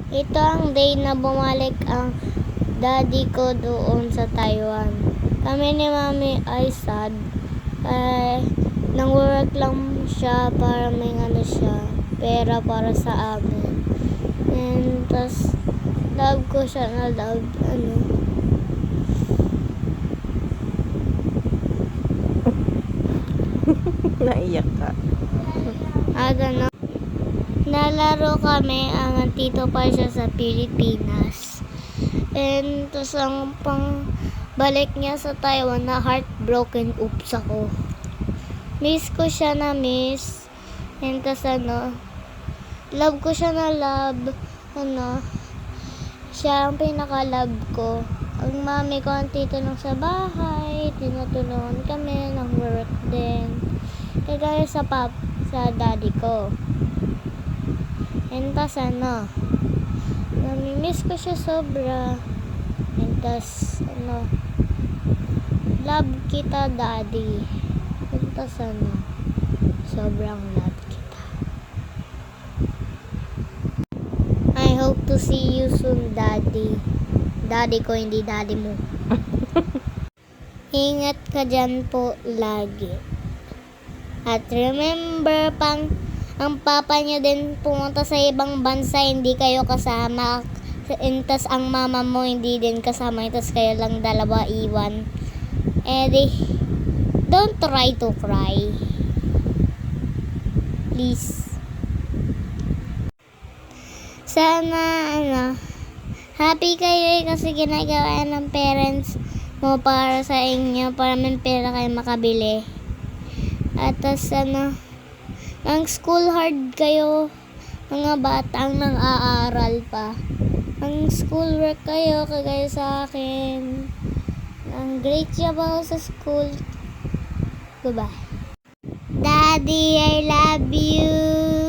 Ito ang day na bumalik ang daddy ko doon sa Taiwan. Kami ni mami ay sad. Nang-work lang siya para may pera para sa amin. And tas love ko siya na love, Naiyak ka. Nalaro kami ang tito pa siya sa Pilipinas. And tas ang pang balik niya sa Taiwan na heartbroken. Oops ako. Miss ko siya na miss. And tas love ko siya na love. Siya ang pinaka-love ko. Ang mami ko ang titulong sa bahay. Tinutulungan kami ng work din. Kagaya sa daddy ko. And tas namimiss ko siya sobra. And tas love kita daddy. And tas sobrang love kita. I hope to see you soon, daddy. Daddy ko, hindi daddy mo. Ingat ka dyan po lagi. At remember, ang papa niyo din pumunta sa ibang bansa, hindi kayo kasama. Tas ang mama mo hindi din kasama. Tas kayo lang dalawa iwan. Don't try to cry. Please. Sana happy kayo kasi ginagawa ng parents mo para sa inyo, para may pera kayo makabili. At tas ang school hard kayo, mga batang nang-aaral pa. Ang school work kayo, kagaya sa akin. Ang great job ako sa school. Goodbye. Daddy, I love you.